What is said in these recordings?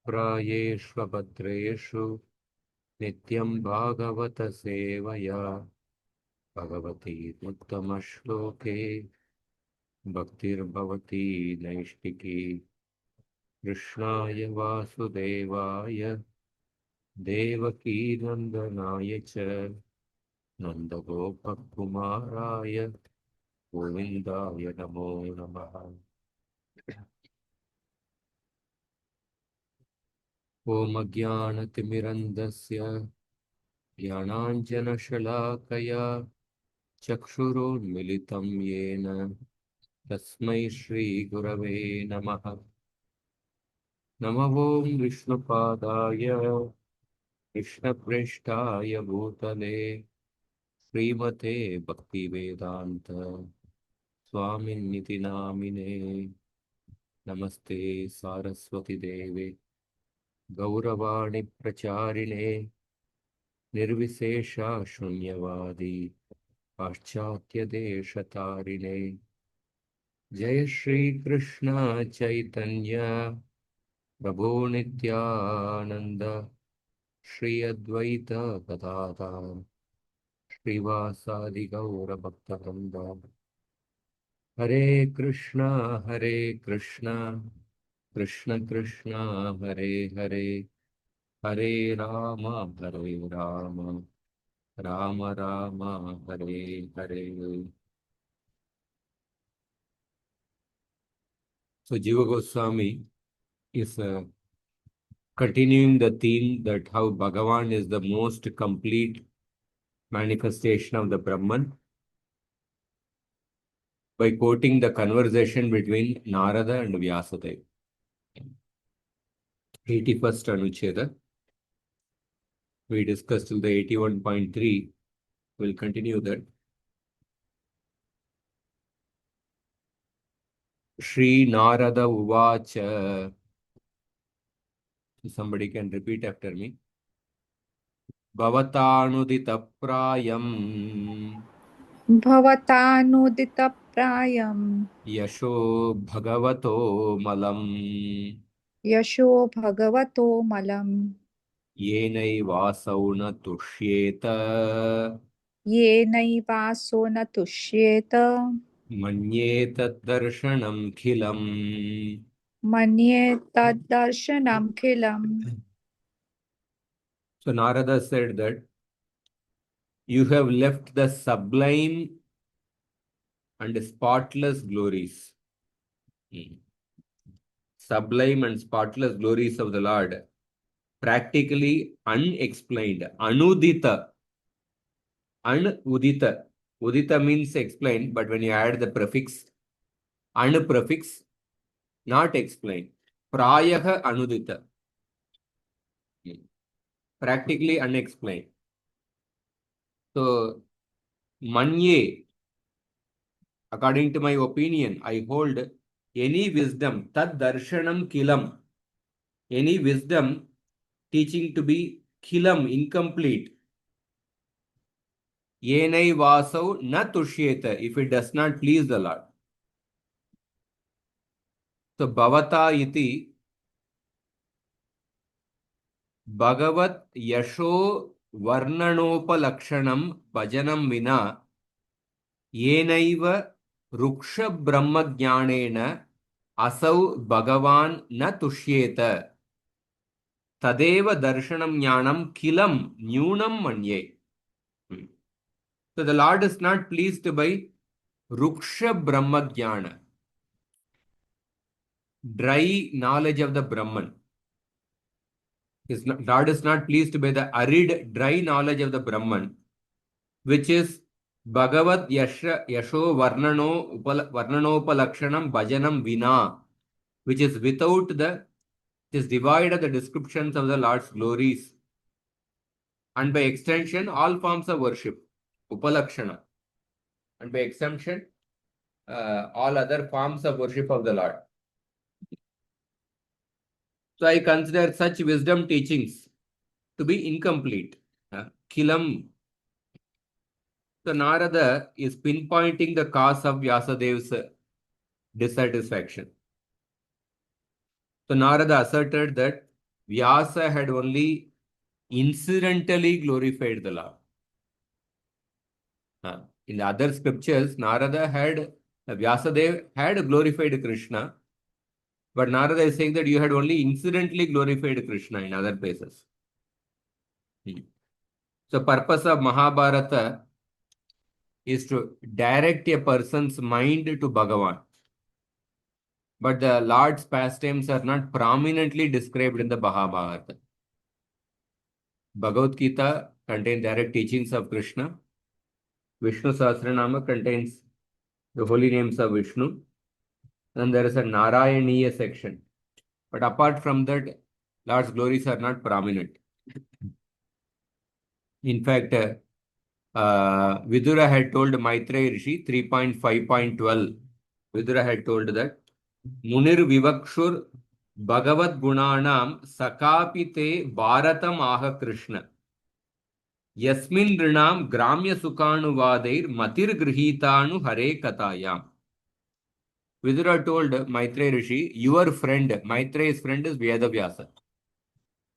प्रायेष्वभद्रेषु नित्यं भागवत सेवया भगवतीमुत्तमश्लोके भक्तिर्भवती नैष्टिकी कृष्णाय वासुदेवाय देवकीनन्दनाय च नन्दगोपकुमाराय गोविन्दाय नमो नमः। ॐ अज्ञानतिमिरन्धस्य ज्ञानाञ्जनशलाकया चक्षुरुन्मिलितं येन तस्मै श्रीगुरवे नमः। नमः ॐ विष्णुपादाय कृष्णप्रेष्ठाय भूतले श्रीमते भक्तिवेदान्त स्वामिन्निति नामिने। नमस्ते सारस्वती देवे गौरवाणि प्रचारिणे निर्विशेषा शून्यवादी पाश्चात्यदेशतारिणे। जय श्री कृष्ण चैतन्य प्रभु नित्यानंद श्री अद्वैत गदाधर श्रीवासादि गौर भक्तवृंद। हरे Krishna Krishna Krishna Hare Hare Hare Ram Ram Ram Hare Hare. So Jiva Goswami is continuing the theme that how Bhagavan is the most complete manifestation of the Brahman by quoting the conversation between Narada and Vyasadeva. 81st anuccheda. We discussed till the 81.3. We'll continue that. Shri Narada Uvacha. Somebody can repeat after me. Bhavatanudita prayam भवतानुदितप्रायम् Yasho Bhagavato Malam यशो भगवतो मलम् Yenaivasav na tushyeta येनैवासो न तुष्येत Manyeta darshanam khilam. मन्ये तद्दर्शनमखिलम्. So Narada said that you have left the sublime and spotless glories. Sublime and spotless glories of the Lord, practically unexplained. Anudita. Anudita. Udita means explained, but when you add the prefix, prefix, not explained. Prayaha anudita. Practically unexplained. So, manye, according to my opinion, I hold any wisdom, tad darshanam kilam, any wisdom teaching to be kilam, incomplete. Yenai vasav na tushyeta, if it does not please the Lord. So, bhavata iti bhagavat yasho varnanopalakshanam bhajanam vina yenaiva ruksha brahma jnanena asau bhagavan na tushyeta tadeva darshanam jnanam kilam nyunam manye. So the Lord is not pleased by ruksha brahma jnana, dry knowledge of the Brahman. Lord is not pleased by the arid, dry knowledge of the Brahman, which is Bhagavat Yasho Varnanopalakshanam Bhajanam Vina, which is without it is devoid of the descriptions of the Lord's glories, and by extension, all forms of worship, Upalakshana, and by extension, all other forms of worship of the Lord. So I consider such wisdom teachings to be incomplete. Kilam. So Narada is pinpointing the cause of Vyasadev's dissatisfaction. So Narada asserted that Vyasa had only incidentally glorified the Lord. In the other scriptures, Vyasadeva had glorified Krishna, but Narada is saying that you had only incidentally glorified Krishna in other places. So, purpose of Mahabharata is to direct a person's mind to Bhagavan. But the Lord's pastimes are not prominently described in the Mahabharata. Bhagavad Gita contains direct teachings of Krishna. Vishnu Sahasranama contains the holy names of Vishnu. And there is a Narayaniya section. But apart from that, Lord's glories are not prominent. In fact, Vidura had told Maitreya Rishi 3.5.12. Vidura had told that Munir Vivakshur Bhagavad Gunanam Sakapite Bharatam Aha Krishna Yasmin Rinam Gramya Sukhanuvadeir Matir Grihitanu Hare Katayam. Vidura told Maitreya Rishi, your friend, Maitreya's friend is Vedavyasa.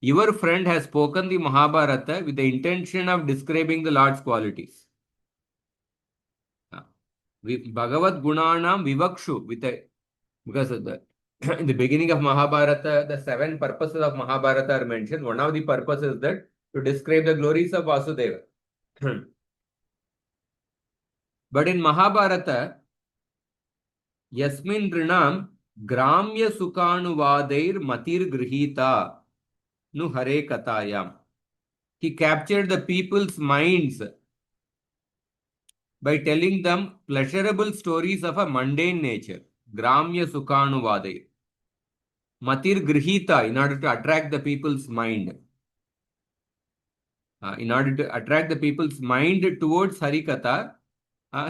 Your friend has spoken the Mahabharata with the intention of describing the Lord's qualities. Bhagavad Gunanam Vivakshu, because of in the beginning of Mahabharata, the 7 purposes of Mahabharata are mentioned. One of the purposes is that to describe the glories of Vasudeva. But in Mahabharata, Yasmin Rinam Gramya Sukhanuvadeir Matir Grihita Nu Hare Katayam. He captured the people's minds by telling them pleasurable stories of a mundane nature. Gramya Sukhanuvadeir. Matir Grihita, in order to attract the people's mind. In order to attract the people's mind towards Harikatha,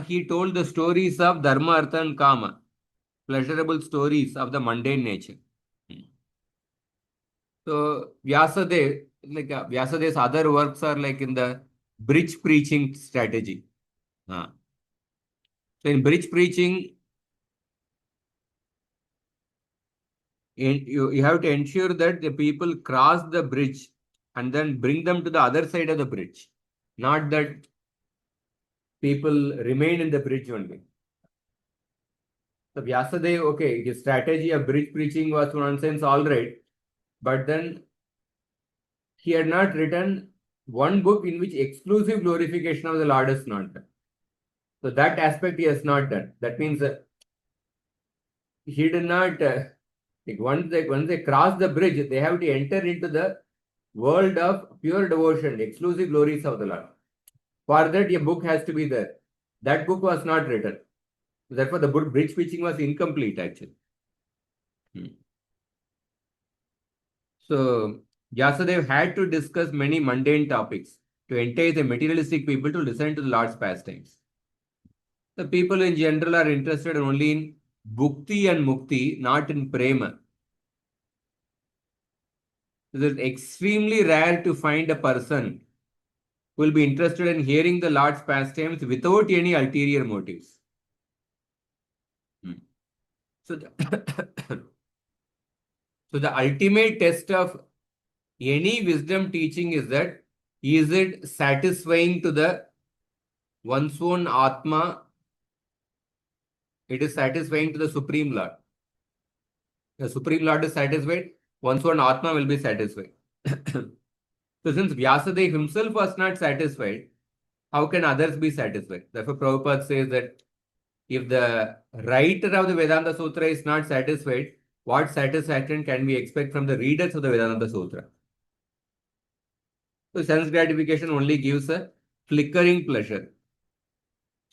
he told the stories of Dharma, Artha and Kama. Pleasurable stories of the mundane nature. So, Vyasadev's other works are like in the bridge preaching strategy. So, in bridge preaching, you have to ensure that the people cross the bridge and then bring them to the other side of the bridge. Not that people remain in the bridge only. So Vyasadeva, okay, his strategy of bridge preaching was one sense all right, but then he had not written one book in which exclusive glorification of the Lord is not done. So that aspect he has not done. That means he did not, once they cross the bridge, they have to enter into the world of pure devotion, the exclusive glories of the Lord. For that, a book has to be there. That book was not written. Therefore, the bridge preaching was incomplete actually. So, Vyasadeva had to discuss many mundane topics to entice the materialistic people to listen to the Lord's pastimes. The people in general are interested only in bhukti and mukti, not in prema. It is extremely rare to find a person who will be interested in hearing the Lord's pastimes without any ulterior motives. So, so the ultimate test of any wisdom teaching is that is it satisfying to the one's own Atma? It is satisfying to the Supreme Lord. The Supreme Lord is satisfied, one's own Atma will be satisfied. So since Vyasadeva himself was not satisfied, how can others be satisfied? Therefore, Prabhupada says that if the writer of the Vedanta Sutra is not satisfied, what satisfaction can we expect from the readers of the Vedanta Sutra? So sense gratification only gives a flickering pleasure.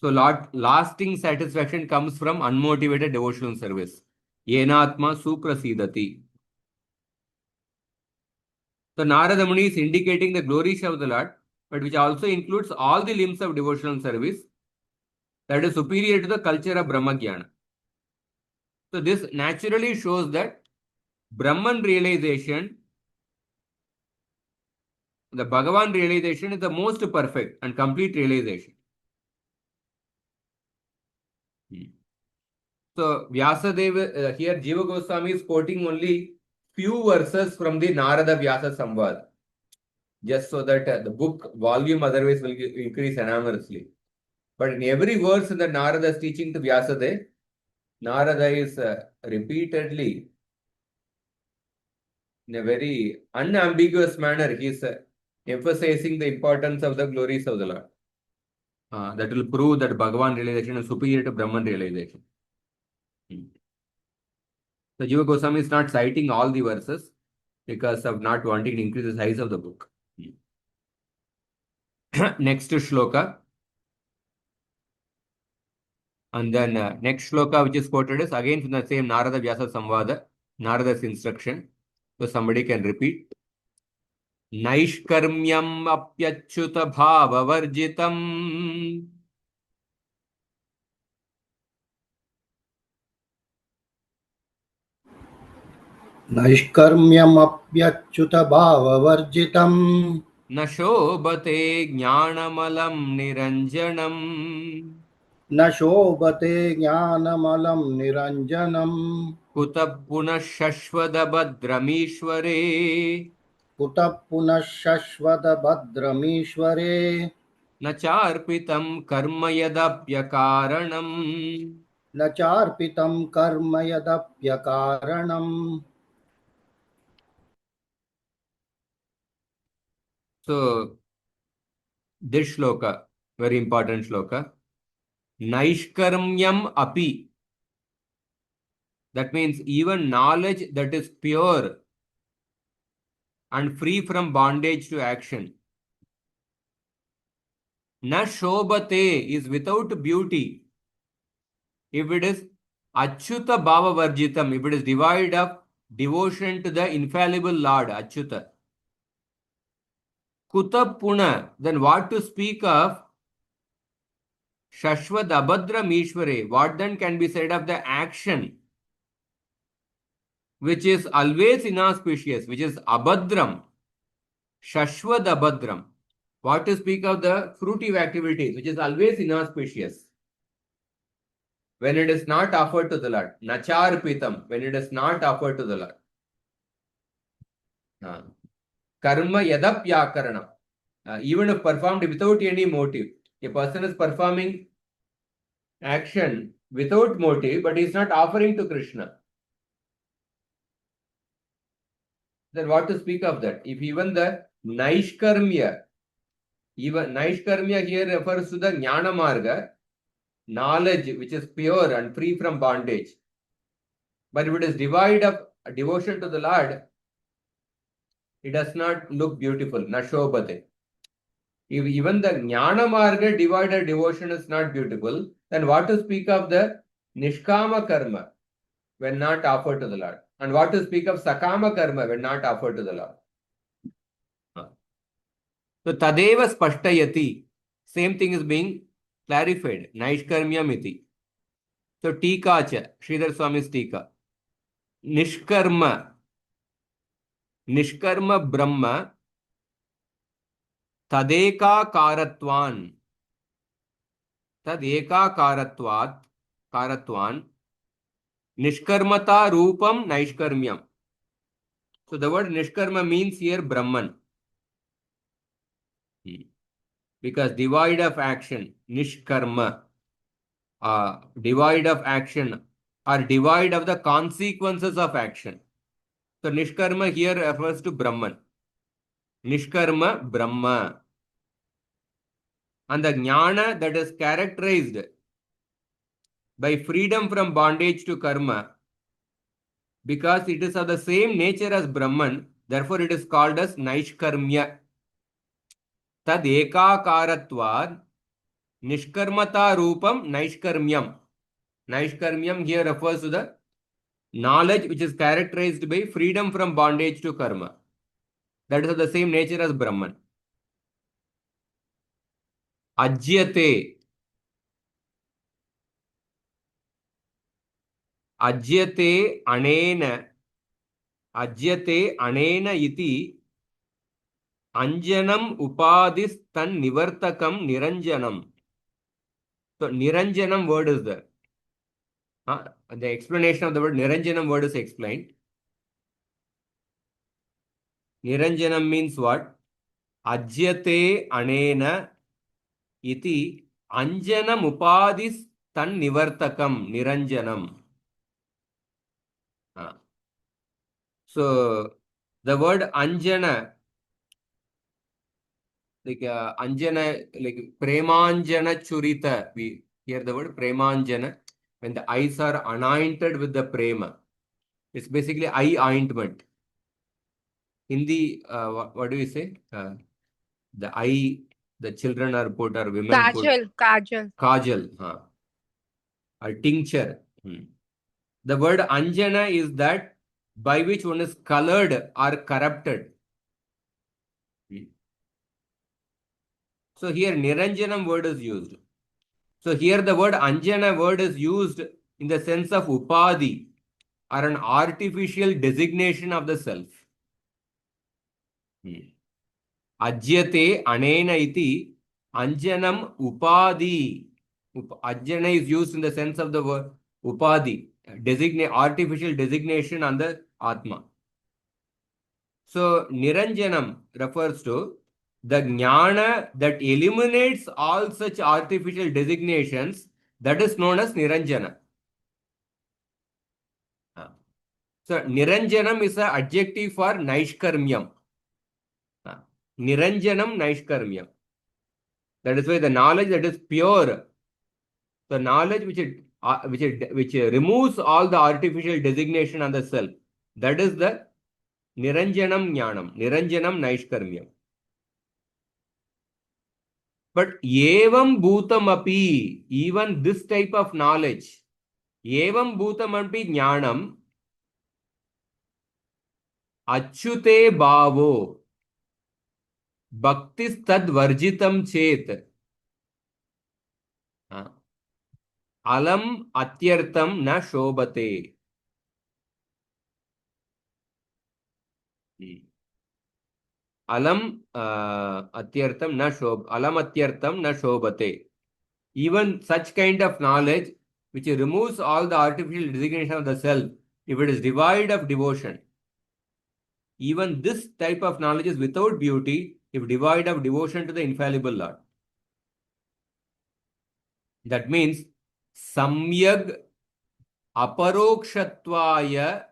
So lasting satisfaction comes from unmotivated devotional service. Yenatma suprasidati. So Narada Muni is indicating the glories of the Lord, but which also includes all the limbs of devotional service that is superior to the culture of Brahmagyana. So this naturally shows that Brahman realization, the Bhagavan realization is the most perfect and complete realization. So Vyasadeva, here Jiva Goswami is quoting only few verses from the Narada Vyasa Samvad, just so that the book volume otherwise will increase enormously. But in every verse that Narada is teaching to Vyasadeva, Narada is repeatedly, in a very unambiguous manner, he is emphasizing the importance of the glories of the Lord. That will prove that Bhagavan realization is superior to Brahman realization. So Jiva Goswami is not citing all the verses because of not wanting to increase the size of the book. Next shloka. And then next shloka which is quoted is again from the same Narada Vyasa Samvada, Narada's instruction. So somebody can repeat. Naishkarmyam apyachyuta bhava varjitam. नैष्कर्म्यमप्यच्युतभाववर्जितम् न शोभते ज्ञानमलं निरञ्जनम् न शोभते ज्ञानमलं निरञ्जनम् कुतः पुनः शश्वतभद्रमीश्वरे कुतः पुनः शश्वतभद्रमीश्वरे न चार्पितं कर्म यदप्यकारणम् न चार्पितं कर्म यदप्यकारणम्. So this shloka, very important shloka. Naishkarmyam api. That means even knowledge that is pure and free from bondage to action. Na shobhate is without beauty. If it is achyuta bhava varjitam, if it is devoid of devotion to the infallible Lord, achyuta. Kuta puna, then what to speak of shashvad abhadram ishvare? What then can be said of the action which is always inauspicious, which is abhadram, shashvad abhadram? What to speak of the fruitive activities, which is always inauspicious? When it is not offered to the Lord. Nachar pitam, when it is not offered to the Lord. Karma yadapyakaranam. Even if performed without any motive. A person is performing action without motive, but he is not offering to Krishna. Then what to speak of that? If even the Naishkarmya, even Naishkarmya here refers to the Jnana Marga, knowledge which is pure and free from bondage. But if it is devoid of devotion to the Lord, it does not look beautiful. Nashobhate. If even the Jnana Marga devoid of devotion is not beautiful, then what to speak of the Nishkama Karma when not offered to the Lord? And what to speak of Sakama Karma when not offered to the Lord? So Tadeva Spashtayati. Same thing is being clarified. Naishkarmyam iti. So Tika cha, Sridhar Swami's Tika. Nishkarma. Nishkarma Brahma. Tadeka Karatvan. Tadeka Karatvat. Karatvan. Nishkarmata Rupam Naishkarmyam. So the word Nishkarma means here Brahman. Because devoid of action, Nishkarma, devoid of action, or devoid of the consequences of action. So Nishkarma here refers to Brahman. Nishkarma, Brahma. And the Jnana that is characterized by freedom from bondage to karma, because it is of the same nature as Brahman, therefore it is called as Naishkarmya. Tad ekakaratvad nishkarmata rupam naishkarmyam. Naishkarmyam here refers to the knowledge which is characterized by freedom from bondage to karma. That is of the same nature as Brahman. Ajyate. Ajyate anena. Ajyate anena iti anjanam upadis tan nivartakam niranjanam. So niranjanam word is there. The explanation of the word niranjanam word is explained. Niranjanam means what? Ajyate anena iti anjanam upadis tan nivartakam niranjanam. So the word anjana, like anjana, like premanjana churita, we hear the word premanjana when the eyes are anointed with the prema. It's basically eye ointment. Hindi, what do we say? The eye, the children are put or women put. Kajal. Kajal, or tincture. The word anjana is that by which one is colored or corrupted. So here Niranjanam word is used. So here the word Anjana word is used in the sense of Upadhi, or an artificial designation of the self. Ajyate anena iti Anjanam Upadhi. Ajjana is used in the sense of the word Upadhi, artificial designation on the Atma. So Niranjanam refers to the jnana that eliminates all such artificial designations, that is known as Niranjana. So Niranjanam is an adjective for Naishkarmyam. Niranjanam Naishkarmyam. That is why the knowledge that is pure, the knowledge which removes all the artificial designation on the self, that is the Niranjanam Jnanam, Niranjanam Naishkarmyam. But evam bhutam api, even this type of knowledge, evam bhutam api jnanam, achyute bhavo, bhaktis tad varjitam chet, alam atyartam na shobhate. Alam atyartam na shobhate. Even such kind of knowledge which removes all the artificial designation of the self, if it is devoid of devotion, even this type of knowledge is without beauty if devoid of devotion to the infallible Lord. That means samyag aparokshatvaya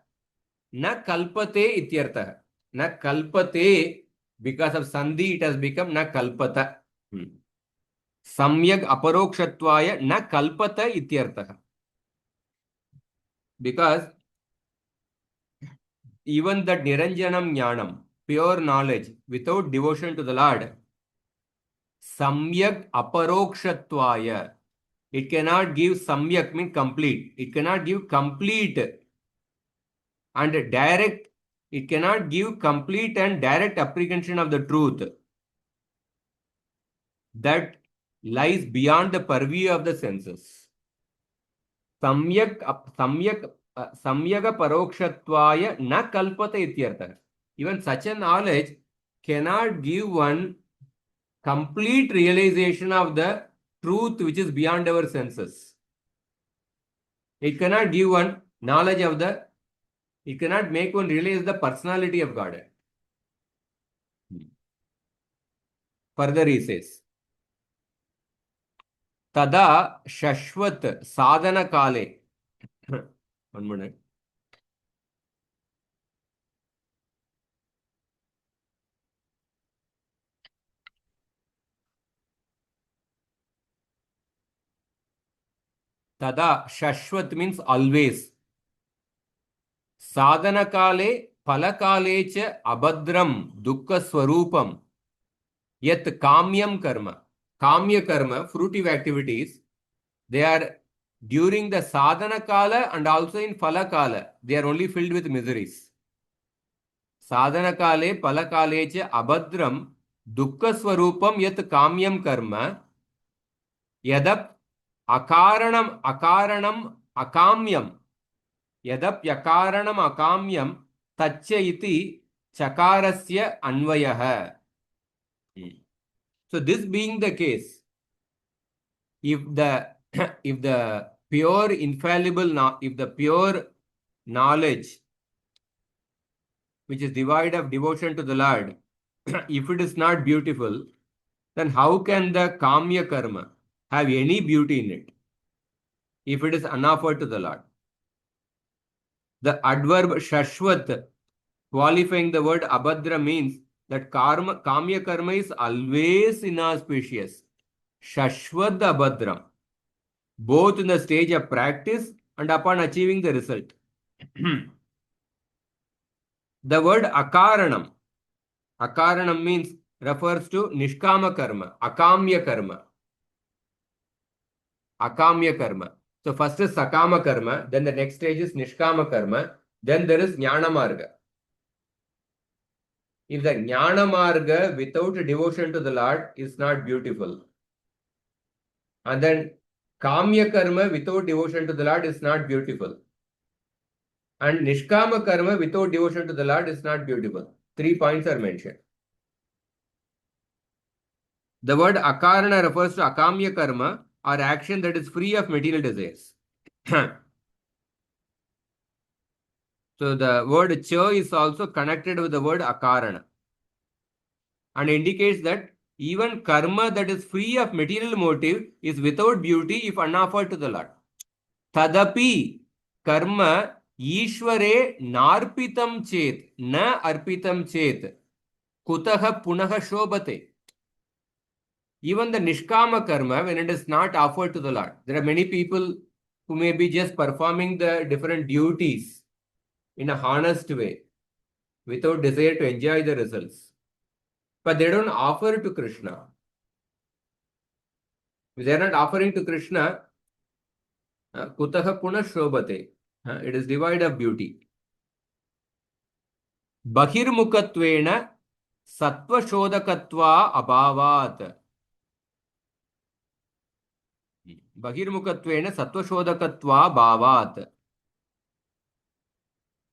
na kalpate ityartha. Na kalpate, because of sandhi it has become na kalpata. Samyag aparokshatvaya na kalpata ityartha. Because even that Niranjanam Jnanam, pure knowledge, without devotion to the Lord, Samyak Aparokshatvaya, it cannot give Samyak, means complete. It cannot give complete and direct, it cannot give complete and direct apprehension of the truth that lies beyond the purview of the senses. Samyaga parokshatvaya na kalpata ityartha. Even such a knowledge cannot give one complete realization of the truth which is beyond our senses. It cannot give one knowledge of it cannot make one realize the personality of God. Further he says, Tada Shashwat Sadhana Kale. 1 minute. Tada Shashwat means always. Sadhana Kale Palakale cha abhadram dukkha swarupam yat kamyam karma. Kamya karma, fruitive activities, they are during the sadhana kala and also in phala kala, they are only filled with miseries. Sadhana kale phala kale cha abhadram dukkha swarupam yat kamyam karma yadap akaranam akamyam yadap yakaranam akamyam taccha iti chakarasya anvayah. So this being the case, if the pure infallible if the pure knowledge which is devoid of devotion to the Lord, if it is not beautiful, then how can the kamya karma have any beauty in it if it is unoffered to the Lord? The adverb shashwat qualifying the word abhadra means that kamya karma is always inauspicious. Shashwat abhadram, both in the stage of practice and upon achieving the result. The word akaranam means refers to nishkama karma, akamya karma. Akamya karma. So first is sakama karma, then the next stage is nishkama karma, then there is jnana marga. If the jnana marga without devotion to the Lord is not beautiful, and then kamya karma without devotion to the Lord is not beautiful, and nishkama karma without devotion to the Lord is not beautiful. 3 points are mentioned. The word akarana refers to akamya karma or action that is free of material desires. So the word cha is also connected with the word akarana and indicates that even karma that is free of material motive is without beauty if unoffered to the Lord. Tadapi karma ishware narpitam chet na arpitam chet kutaha punaha shobate. Even the nishkama karma, when it is not offered to the Lord, there are many people who may be just performing the different duties in a honest way without desire to enjoy the results. But they don't offer it to Krishna. If they are not offering to Krishna, kutaha puna shobate. It is devoid of beauty. Bahirmukatvena sattva shodakatva abhavat. Bahirmukatvena sattva shodakatva bhavat.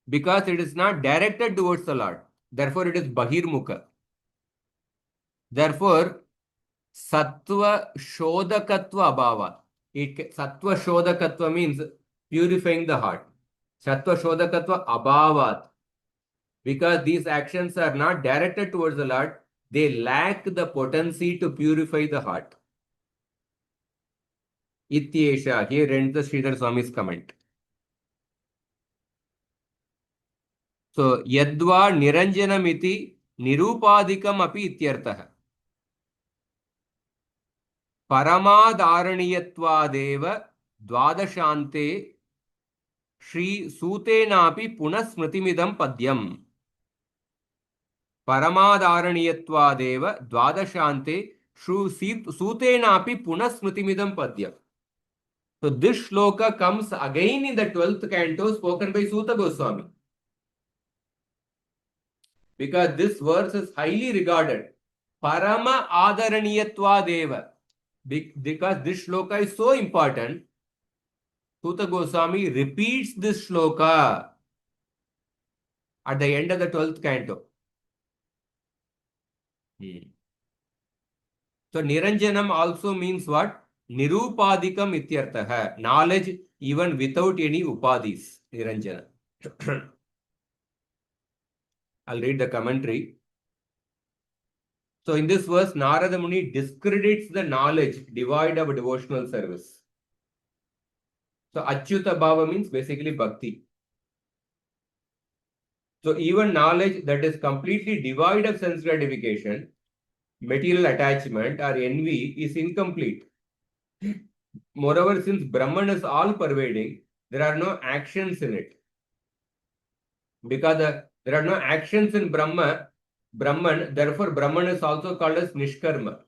Because it is not directed towards the Lord. Therefore, it is bahirmukha. Therefore, sattva shodakatva abhava. Sattva shodakatva means purifying the heart. Sattva shodakatva abhavat. Because these actions are not directed towards the Lord, they lack the potency to purify the heart. Ityesha. Here ends the Sridhar Swami's comment. So, yadva niranjanamiti nirupadikam api ityartah. Paramadharaniyatvadev dvadashante Shri Sutenapi punasmritimidam padyam. Paramadharaniyatvadev dvadashante Shri Sutenapi punasmritimidam padyam. So this shloka comes again in the 12th canto spoken by Suta Goswami. Because this verse is highly regarded. Parama Adharaniyatvadev. Because this shloka is so important, Suta Goswami repeats this shloka at the end of the 12th canto. So Niranjanam also means what? Nirupadikam ityartha. Knowledge even without any upadis. Niranjana. I'll read the commentary. So in this verse, Narada Muni discredits the knowledge devoid of devotional service. So Achyuta Bhava means basically bhakti. So even knowledge that is completely devoid of sense gratification, material attachment or envy is incomplete. Moreover, since Brahman is all pervading, there are no actions in it. Because there are no actions in Brahman, therefore Brahman is also called as Nishkarma.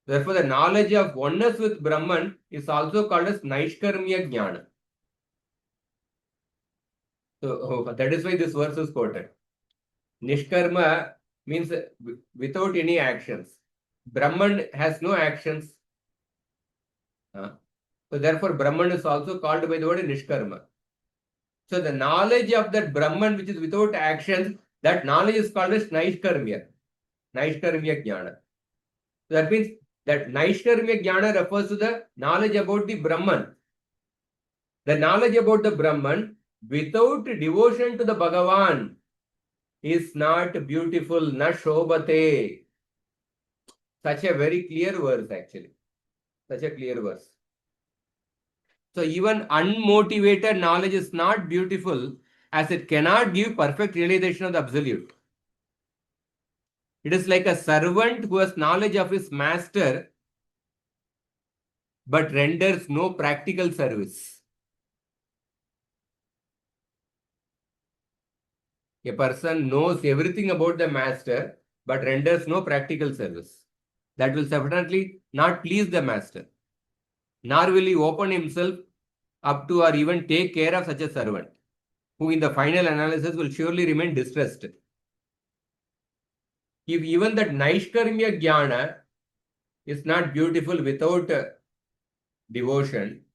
Therefore, the knowledge of oneness with Brahman is also called as Naishkarmya Jnana. So that is why this verse is quoted. Nishkarma means without any actions. Brahman has no actions. So therefore, Brahman is also called by the word Nishkarma. So the knowledge of that Brahman which is without actions, that knowledge is called as Naishkarmya. Naishkarmya Jnana. So that means that Naishkarmya Jnana refers to the knowledge about the Brahman. The knowledge about the Brahman without devotion to the Bhagavan is not beautiful, na shobhate. Such a very clear verse actually. Such a clear verse. So even unmotivated knowledge is not beautiful as it cannot give perfect realization of the absolute. It is like a servant who has knowledge of his master but renders no practical service. A person knows everything about the master but renders no practical service. That will certainly not please the master, nor will he open himself up to or even take care of such a servant, who in the final analysis will surely remain distressed. If even that Naishkarmya Jnana is not beautiful without devotion,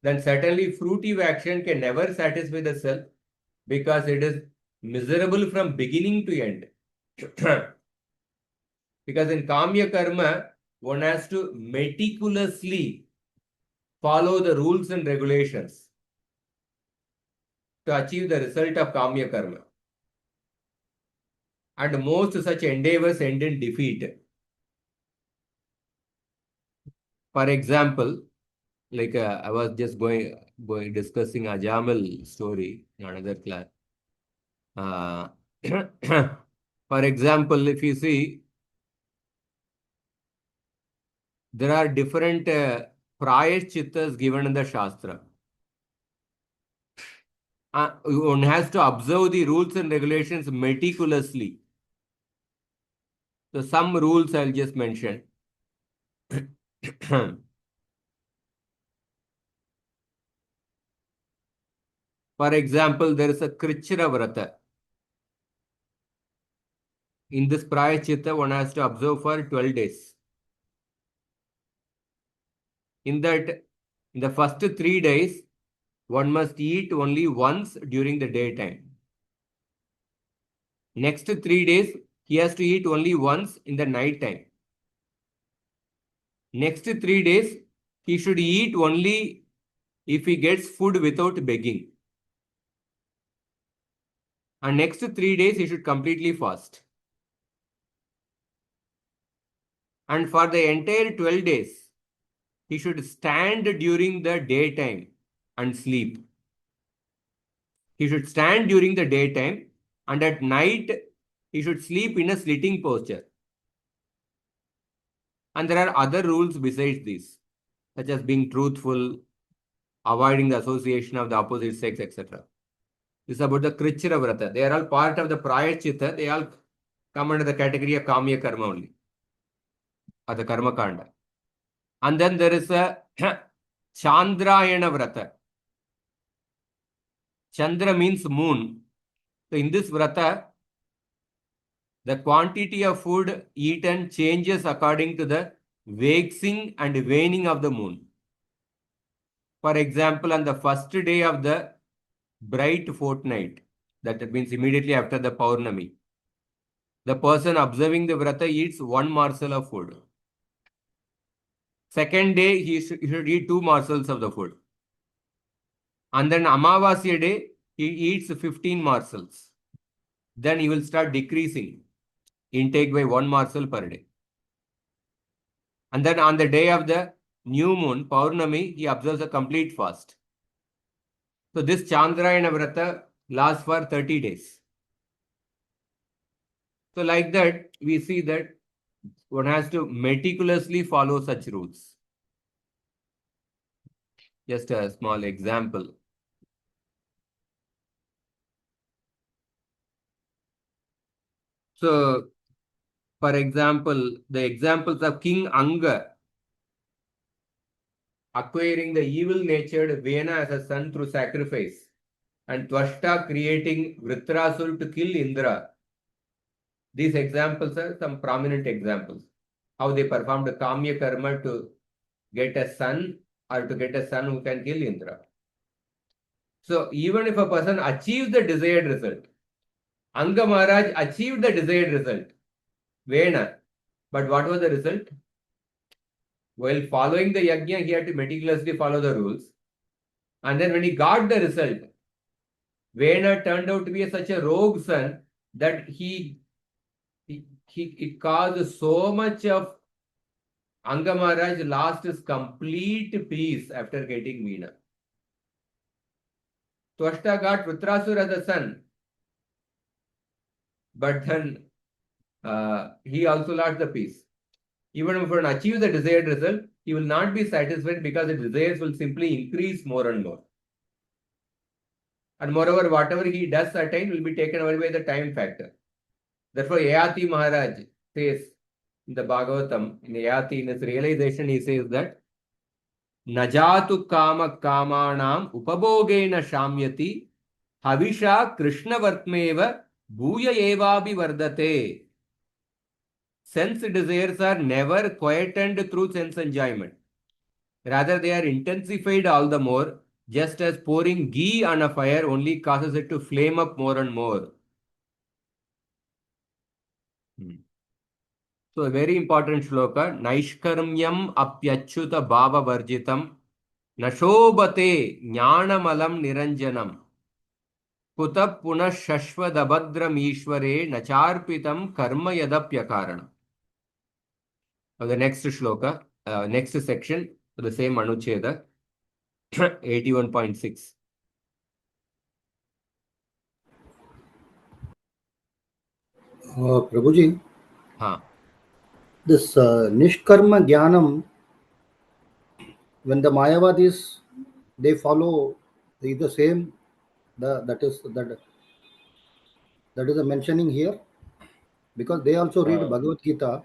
then certainly fruitive action can never satisfy the self because it is miserable from beginning to end. Because in Kamya Karma, one has to meticulously follow the rules and regulations to achieve the result of Kamya Karma. And most such endeavors end in defeat. For example, like I was just going discussing a Jamal story in another class. For example, if you see, there are different prayashchittas given in the Shastra. One has to observe the rules and regulations meticulously. So some rules I'll just mention. For example, there is a Krichra Vrata. In this prayashchitta, one has to observe for 12 days. In that, in the first 3 days, one must eat only once during the daytime. Next 3 days, he has to eat only once in the night time. Next 3 days, he should eat only if he gets food without begging. And next 3 days, he should completely fast. And for the entire 12 days, he should stand during the daytime and sleep. He should stand during the daytime, and at night, he should sleep in a sitting posture. And there are other rules besides these, such as being truthful, avoiding the association of the opposite sex, etc. This is about the Krichira Vrata. They are all part of the Prayashchitta. They all come under the category of Kamya Karma only, or the Karma Kanda. And then there is a Chandrayana Vrata. Chandra means moon. So in this Vrata, the quantity of food eaten changes according to the waxing and waning of the moon. For example, on the first day of the bright fortnight, that means immediately after the Paurnami, the person observing the Vrata eats 1 morsel of food. Second day, he should eat 2 morsels of the food. And then Amavasya day, he eats 15 morsels. Then he will start decreasing intake by 1 morsel per day. And then on the day of the new moon, Paurnami, he observes a complete fast. So this Chandrayana Vrata lasts for 30 days. So like that, we see that one has to meticulously follow such rules. Just a small example. So, for example, the examples of King Anga acquiring the evil-natured Vena as a son through sacrifice, and Twashta creating Vritrasul to kill Indra. These examples are some prominent examples. How they performed a Kamya Karma to get a son or to get a son who can kill Indra. So even if a person achieves the desired result, Anga Maharaj achieved the desired result, Vena. But what was the result? While following the yajna, he had to meticulously follow the rules. And then when he got the result, Vena turned out to be such a rogue son that it caused so much of Anga Maharaj lost his complete peace after getting Veena. Twashta got Vritrasura as a son, but then he also lost the peace. Even if one achieves the desired result, he will not be satisfied because the desires will simply increase more and more. And moreover, whatever he does attain will be taken away by the time factor. Therefore, Yayati Maharaj says in the Bhagavatam, in Yayati, in his realization, he says that Najatu kama kamanam upabhogena shamyati havisha krishna vartmeva bhuya evabi vardate. Sense desires are never quietened through sense enjoyment. Rather, they are intensified all the more, just as pouring ghee on a fire only causes it to flame up more and more. So, a very important shloka, Naishkarmyam apyachyuta bhava varjitam nashobate jnanamalam niranjanam kuta punah shashvadabhadram ishvare nacharpitam karma yadapyakaranam. Now, the next shloka, next section, the same anuccheda, 81.6. Prabhuji, this Nishkarma Jnanam, when the Mayavadis, they follow the same, that is a mentioning here, because they also read Bhagavad Gita.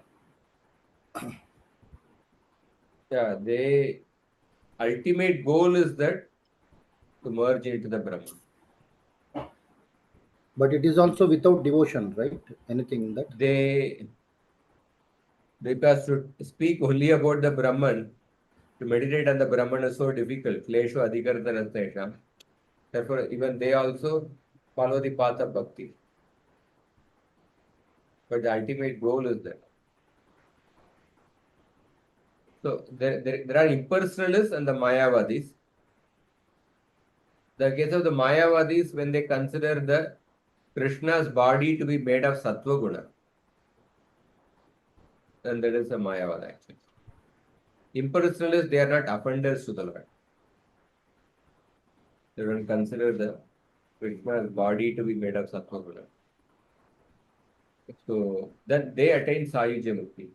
Yeah, they ultimate goal is that to merge into the Brahman. But it is also without devotion, right? Anything in that? Because to speak only about the Brahman, to meditate on the Brahman is so difficult. Kleshu adhikartanastesham. Therefore, even they also follow the path of bhakti. But the ultimate goal is that. So, there are impersonalists and the Mayavadis. The case of the Mayavadis, when they consider the Krishna's body to be made of Sattva Guna, then that is a Mayavad actually. Impersonalists, they are not offenders to the Lord. They don't consider the Krishna's body to be made of Sattva Guna. So then they attain Sayuja Mukti.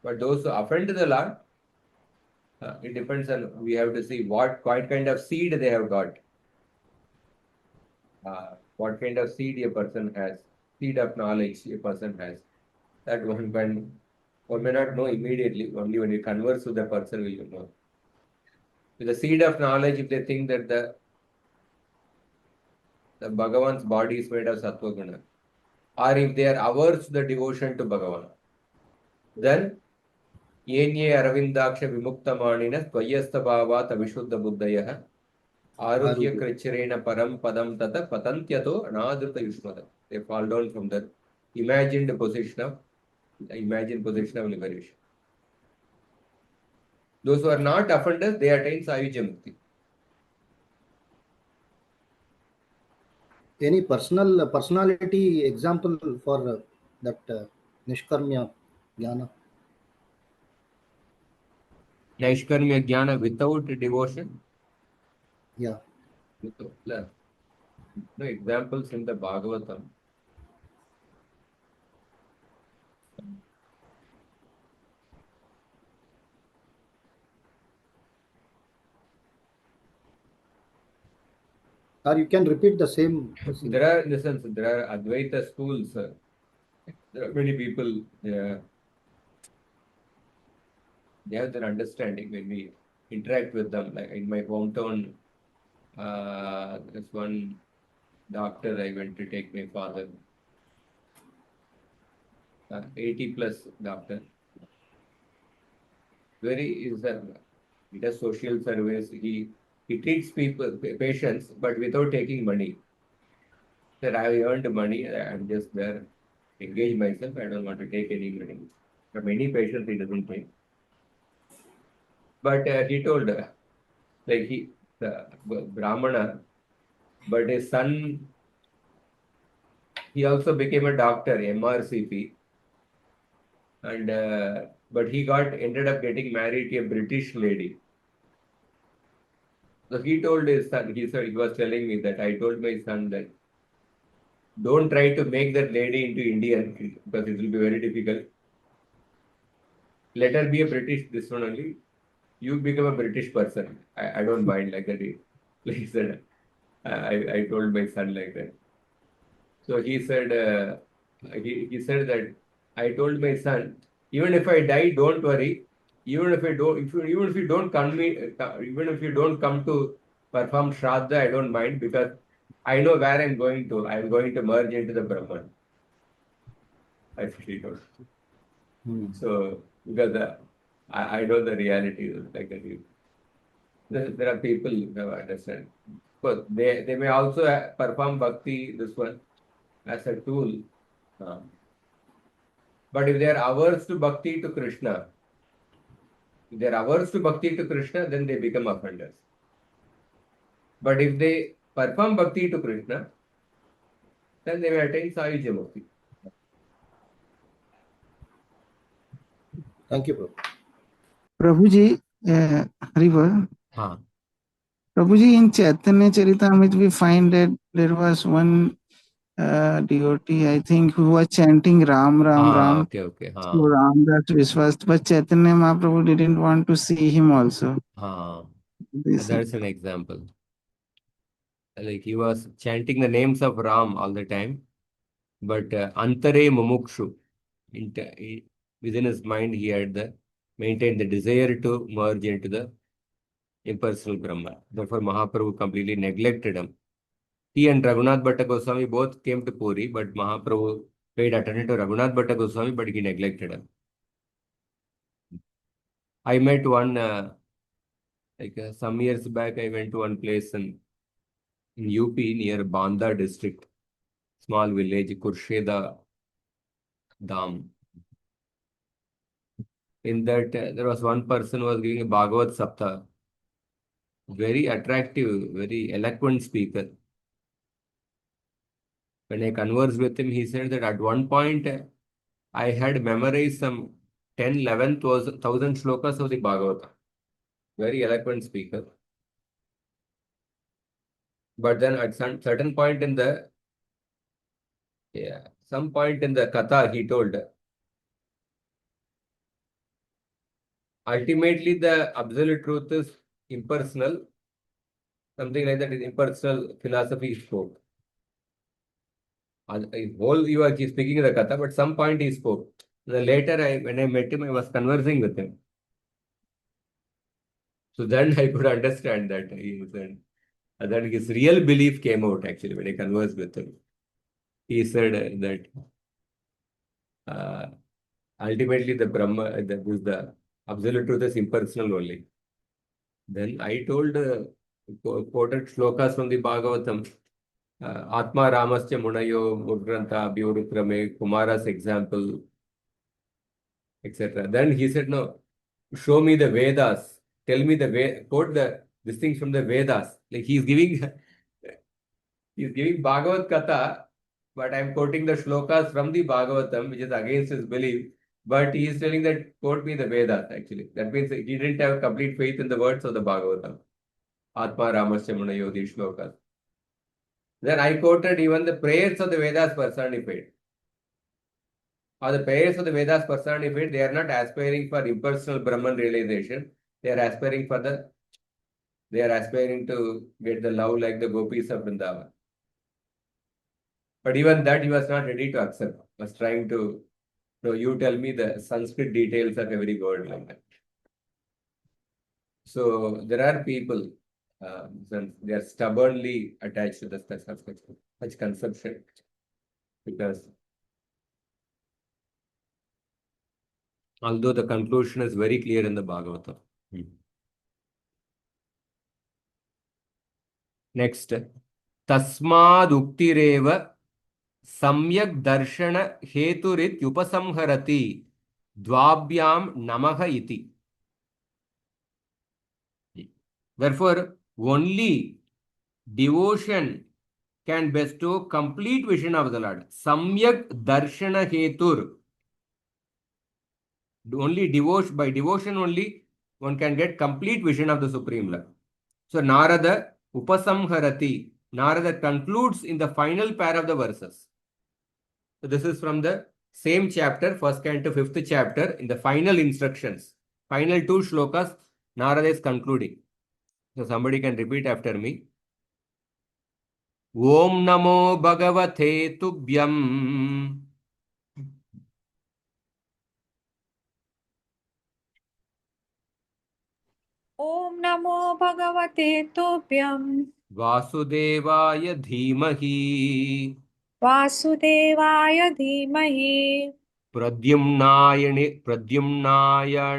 But those who offend the Lord, it depends on, we have to see what kind of seed they have got. What kind of seed a person has, seed of knowledge a person has. That one may not know immediately, only when you converse with the person will you know. With the seed of knowledge, if they think that the Bhagavan's body is made of Sattva Guna, or if they are averse to the devotion to Bhagavan, then Yenye Aravindaksha Vimuktamanina Tvayastha Bhavat Avishuddha Buddhayah Arudhya Kricharena Param Padam Tata Patantyato Anadrita Yushmada. They fall down from the imagined position of liberation. Those who are not offenders, they attain Sayuja Mukti. Any personality example for that Nishkarmya Jnana? Naishkarmya Jnana without devotion? Yeah. No examples in the Bhagavatam. Or you can repeat the same. There are, in the sense, there are Advaita schools. There are many people, they have their understanding when we interact with them. Like in my hometown, there's one doctor I went to take my father, 80 plus doctor. He does social service. He treats patients, but without taking money. Sir, I earned money. I'm just there, engage myself. I don't want to take any money. For many patients, he doesn't take. But he told, like the Brahmana, but his son, he also became a doctor, MRCP, and but he ended up getting married to a British lady. So he told his son, he was telling me that I told my son that don't try to make that lady into Indian because it will be very difficult. Let her be a British, this one only. You become a British person. I don't mind like that. He said, I told my son like that. So he said that I told my son, even if I die, don't worry. Even if even if you don't come even if you don't come to perform Shraddha, I don't mind because I know where I'm going to. I'm going to merge into the Brahman. I feel told. So because I know the reality like that. There are people who understand. But they may also perform bhakti, this one, as a tool. But if they are averse to bhakti to Krishna, if they are averse to bhakti to Krishna, then they become offenders. But if they perform bhakti to Krishna, then they may attain Sayuja Mukti. Thank you, Prabhu. Prabhuji, Hariva, Huh. Prabhuji, in Chaitanya Charitamrita, we find that there was one devotee, I think, who was chanting Ram, Ram, Ram. Okay. So Ramdas Viswas, but Chaitanya Mahaprabhu didn't want to see him also. That's an example. Like he was chanting the names of Ram all the time, but Antare Mumukshu, within his mind, he had maintained the desire to merge into the impersonal Brahma. Therefore, Mahaprabhu completely neglected him. He and Raghunath Bhatta Goswami both came to Puri, but Mahaprabhu paid attention to Raghunath Bhatta Goswami, but he neglected him. I met one, some years back, I went to one place in UP near Banda district, small village, Kursheda Dham. In that, there was one person who was giving a Bhagavad Sapta. Very attractive, very eloquent speaker. When I conversed with him, he said that at one point I had memorized some 10, 11,000 shlokas of the Bhagavatam. Very eloquent speaker. But then at some certain point in the, some point in the Katha, he told, ultimately the absolute truth is impersonal. Something like that is impersonal philosophy he spoke. Whole you are speaking the Katha, but some point he spoke. Later, when I met him, I was conversing with him. So then I could understand that that his real belief came out actually when I conversed with him. He said that ultimately the Brahma, the absolute truth is impersonal only. Then I told, quoted shlokas from the Bhagavatam. Atmaramas munayo mudgrantha abhyurukrame, Kumara's example, etc. Then he said, no, show me the Vedas. Tell me quote these things from the Vedas. Like he's giving Bhagavad Katha, but I'm quoting the shlokas from the Bhagavatam, which is against his belief. But he is telling that quote me the Vedas actually. That means he didn't have complete faith in the words of the Bhagavatam. Atma Ramasya Munayo, these shlokas. Then I quoted even the prayers of the Vedas personified. Or the prayers of the Vedas personified, they are not aspiring for impersonal Brahman realization. They are aspiring to get the love like the gopis of Vrindavan. But even that he was not ready to accept. Was trying to, so you tell me the Sanskrit details of every word like that. So there are people, they are stubbornly attached to such conception because although the conclusion is very clear in the Bhagavatam. Next, Tasmad Uktireva Samyak Darshana Heturit Yupasamharati Dvabhyam Namaha Iti. Therefore, Only devotion can bestow complete vision of the Lord. Samyak darshana hetur. Only devotion, by devotion only, one can get complete vision of the Supreme Lord. So Narada upasamharati. Narada concludes in the final pair of the verses. So this is from the same chapter, first canto, fifth chapter, in the final instructions. Final two shlokas, Narada is concluding. So somebody can repeat after me. Om Namo Bhagavate Tubhyam Om Namo Bhagavate Tobhyam Vasudevaya Dhimahi Vasudevaya Dhimahi Pradyumnaya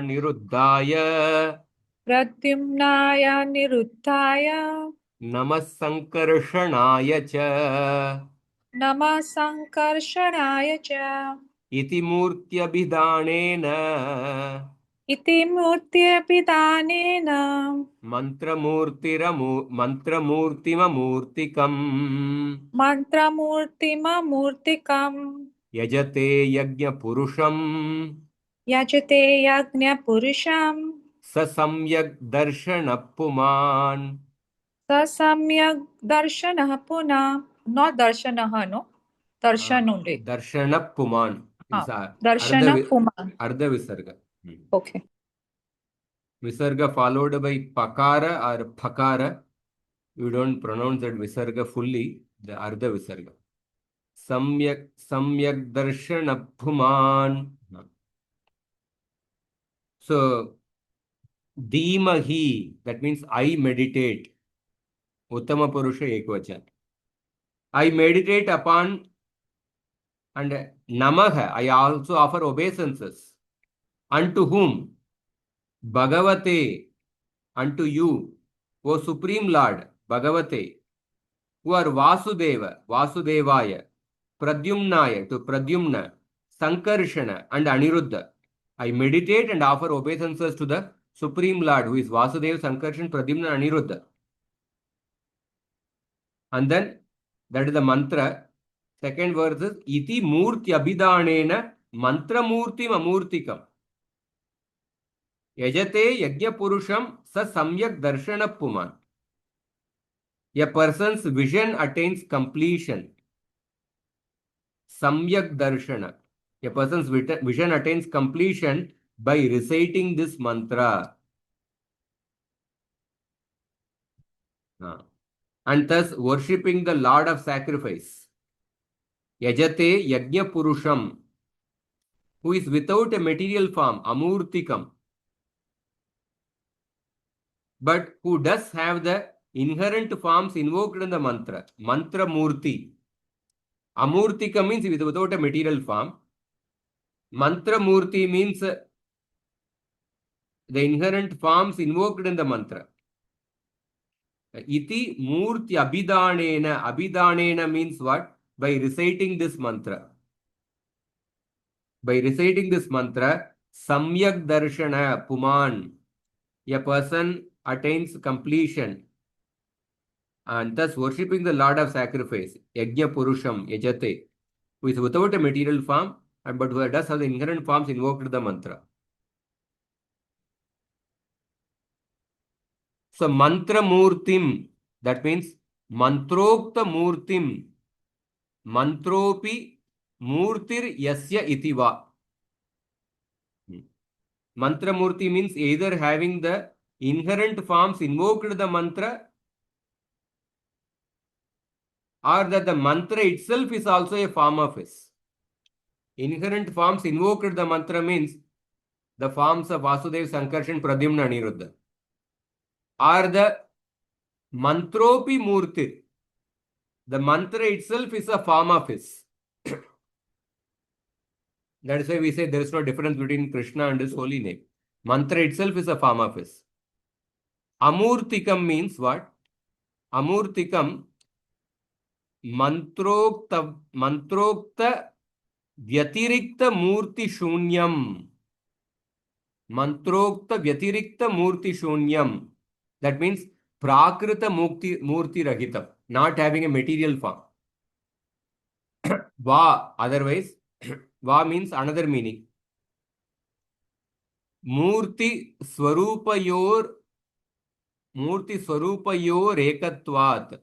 Niruddhaya Pradyumnaya Niruddhaya Namah Sankarshanaya Cha Namah Sankarshanaya Cha Iti Murtyabhidanena Iti Murtyabhidanena Mantramurtimamurtikam Mantramurtimamurtikam Yajate Yajna Purusham Yajate Yagnya Purusham Sasamyak Darshana Puman. Sasamyak Darshanah Puna. Not Darshanah, no? Darshan only. Darshana Puman. Darshana Puma. Ardha Visarga. Okay. Visarga followed by Pakara or Phakara. You don't pronounce that Visarga fully. The Ardha Visarga. Samyak Darshana Puman. So, Dhimahi, that means I meditate. Uttama Purusha Ekvachan. I meditate upon, and Namaha, I also offer obeisances. Unto whom? Bhagavate, unto you, O Supreme Lord, Bhagavate, who are Vasudeva, Vasudevaya, Pradyumnaya, to Pradyumna, Sankarshana, and Aniruddha. I meditate and offer obeisances to the Supreme Lord, who is Vasudeva, Sankarshan, Pradyumna, Aniruddha. And then, that is the mantra. Second verse is, Iti Murti Abhidanena Mantra Murti Mamurtikam. Yajate Yajna Purusham Sa Samyak Darshana Puman. A person's vision attains completion. Samyak Darshana. A person's vision attains completion by reciting this mantra. And thus worshipping the Lord of Sacrifice. Yajate Yajna Purusham, who is without a material form, Amurtikam, but who does have the inherent forms invoked in the mantra. Mantra Murti. Amurtika means without a material form. Mantra Murti means the inherent forms invoked in the mantra. Iti Murti Abhidanena. Abhidanena means what? By reciting this mantra. By reciting this mantra, Samyak Darshana Puman. A person attains completion. And thus worshipping the Lord of Sacrifice, Yajna Purusham, Yajate, who is without a material form, but who does have the inherent forms invoked in the mantra. So, Mantra Murtim, that means Mantrokta Murtim, Mantropi Murtir Yasya Itiva. Mantra Murti means either having the inherent forms invoked in the mantra, or that the mantra itself is also a form of his. Inherent forms invoked in the mantra means the forms of Vasudeva, Sankarshan, Pradyumna, Aniruddha. Or the Mantropi Murti. The mantra itself is a form of his. That is why we say there is no difference between Krishna and his holy name. Mantra itself is a form of his. Amurtikam means what? Amurtikam, Mantrokta Vyatirikta Murti Shunyam. Mantrokta Vyatirikta Murti Shunyam. That means Prakrita Murti Rahitam, not having a material form. Va, otherwise, Va means another meaning. Murti Swarupayor Ekatvat.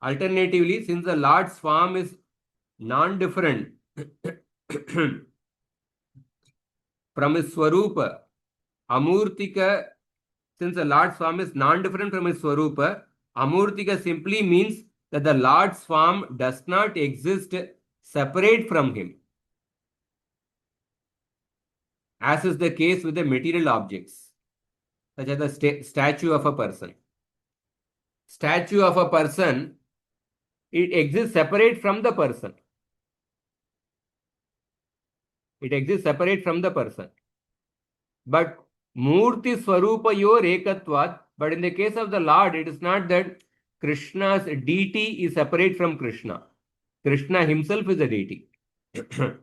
Alternatively, since the Lord's form is non-different from his Swarupa, Amurtika, since the Lord's form is non-different from his Swarupa, Amurtika simply means that the Lord's form does not exist separate from him, as is the case with the material objects, such as the statue of a person. Statue of a person, it exists separate from the person. It exists separate from the person. But Murti Swarupayor Ekatvat, but in the case of the Lord, it is not that Krishna's deity is separate from Krishna. Krishna himself is a deity. Since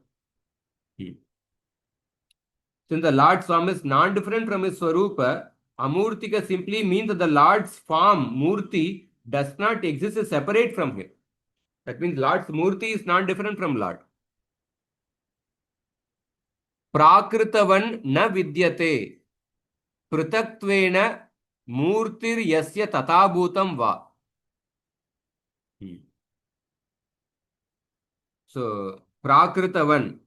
the Lord's form is non-different from his Swarupa, Amurtika simply means that the Lord's form, Murti, does not exist separate from him. That means Lord's Murti is non-different from Lord. Prakritavan na vidyate prutatvena murtir yasya tatabhutam va. So, Prakritavan,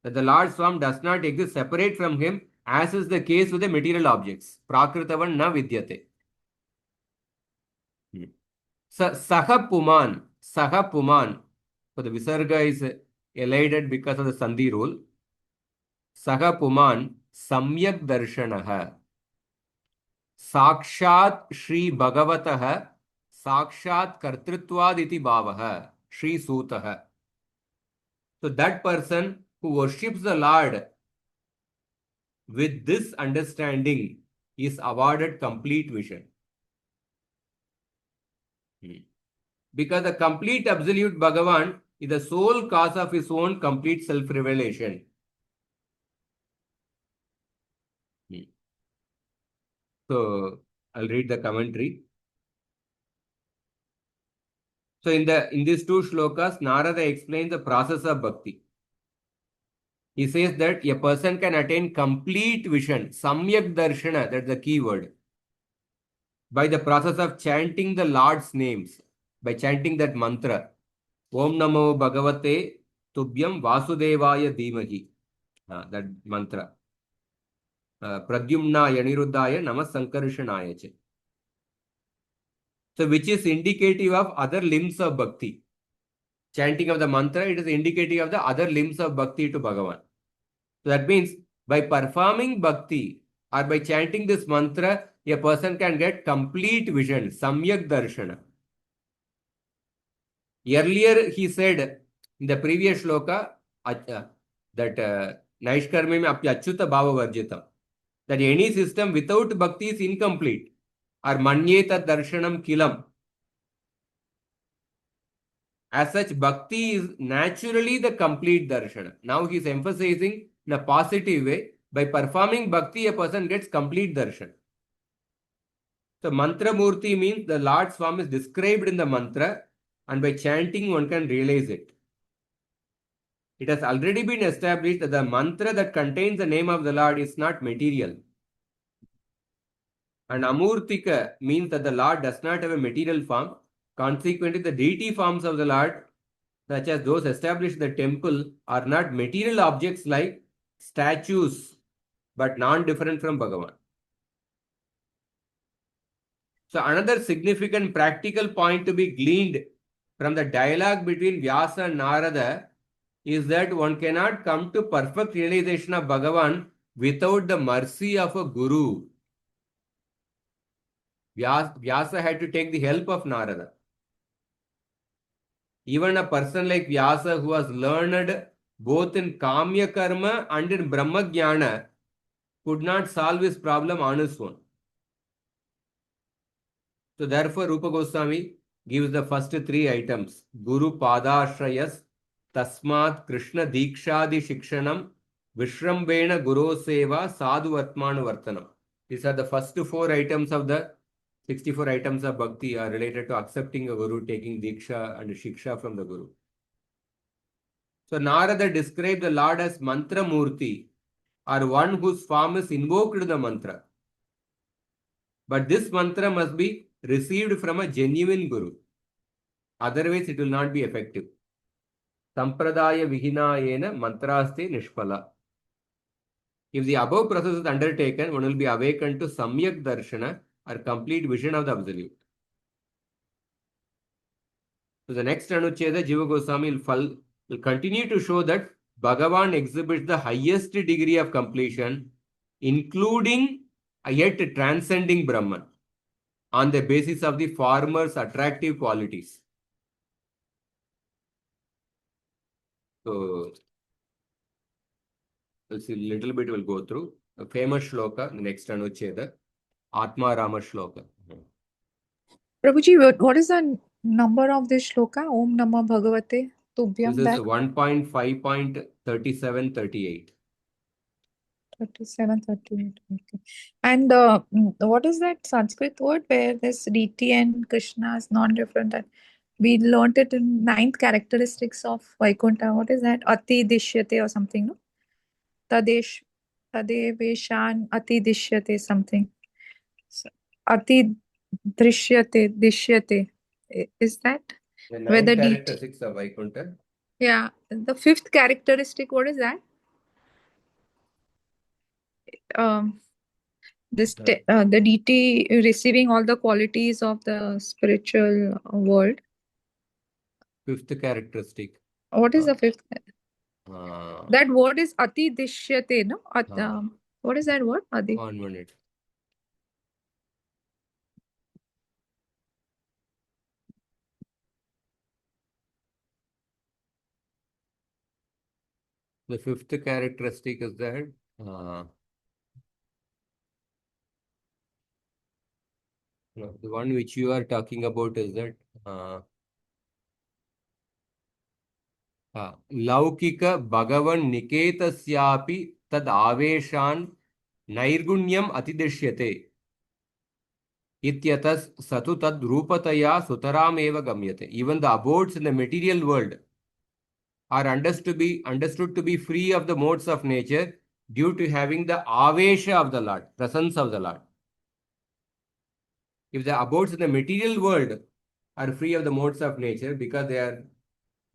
that the Lord's form does not exist separate from him, as is the case with the material objects. Prakritavan na vidyate. Saha Puman. So the Visarga is elided because of the Sandhi rule. Saha Puman Samyak Darshanaha. Sakshat Shri Bhagavataha Sakshat Kartritvad iti Bhavaha Shri Sutaha. So that person who worships the Lord with this understanding is awarded complete vision. Because the complete absolute Bhagavan is the sole cause of his own complete self-revelation. So, I'll read the commentary. So, in these two shlokas, Narada explains the process of bhakti. He says that a person can attain complete vision, samyak darshana, that's the key word, by the process of chanting the Lord's names, by chanting that mantra, Om Namo Bhagavate Tubhyam Vasudevaya Dhimahi, that mantra. Pradyumna Yaniruddhaya Nama Sankarshanaya. So, which is indicative of other limbs of bhakti. Chanting of the mantra, it is indicative of the other limbs of bhakti to Bhagavan. So, that means by performing bhakti or by chanting this mantra, a person can get complete vision, samyak darshana. Earlier, he said in the previous shloka that Naishkarmi mein apyachyuta bhava varjitam, that any system without bhakti is incomplete, or manyeta darshanam kilam. As such, bhakti is naturally the complete darshana. Now he is emphasizing in a positive way, by performing bhakti, a person gets complete darshan. So, mantra murti means the Lord's form is described in the mantra, and by chanting one can realize it. It has already been established that the mantra that contains the name of the Lord is not material. And Amurtika means that the Lord does not have a material form. Consequently, the deity forms of the Lord, such as those established in the temple, are not material objects like statues, but non-different from Bhagavan. So, another significant practical point to be gleaned from the dialogue between Vyasa and Narada is that one cannot come to perfect realization of Bhagavan without the mercy of a guru. Vyasa had to take the help of Narada. Even a person like Vyasa, who was learned both in Kamya Karma and in Brahma Jnana, could not solve his problem on his own. So therefore, Rupa Goswami gives the first three items: Guru Padashrayas, Tasmat Krishna Dikshadi Shikshanam, Vishrambena Guru Seva Sadhu Atman Vartanam. These are the first 4 items of the 64 items of bhakti are related to accepting a guru, taking diksha and shiksha from the guru. So Narada described the Lord as mantra murti, or one whose form is invoked the mantra. But this mantra must be received from a genuine guru. Otherwise, it will not be effective. Sampradaya vihinayena mantraste nishpala. If the above process is undertaken, one will be awakened to samyak darshana, or complete vision of the absolute. So the next anuccheda, Jiva Goswami will continue to show that Bhagavan exhibits the highest degree of completion, including yet transcending Brahman, on the basis of the former's attractive qualities. So, we'll see a little bit, we'll go through. A famous shloka, the next anuccheda, Atmaramas shloka. Prabhuji, what is the number of this shloka? Om Namah Bhagavate Tubhyam. This is That 1.5.3738. 37, 38. Okay. And what is that Sanskrit word where this deity and Krishna is non-different? That we learnt it in 9th characteristics of Vaikuntha. What is that? Ati dishyate or something, no? Tadeveshan ati dishyate something. So, ati dishyate. Is that? The Where 9 the characteristics of Vaikuntha. Yeah. The 5th characteristic, what is that? The deity receiving all the qualities of the spiritual world. 5th characteristic. What is the 5th? Uh, That word is ati dishyate, no? What is that word? Adi. 1 minute. The 5th characteristic is that no, the one which you are talking about is that Laukika Bhagavan Niketasyapi tad aveshan nairgunyam atidishyate ityatas satu tad rupataya sutaram eva gamyate. Even the abodes in the material world are understood to be free of the modes of nature due to having the avesha of the Lord, presence of the Lord. If the abodes in the material world are free of the modes of nature because they are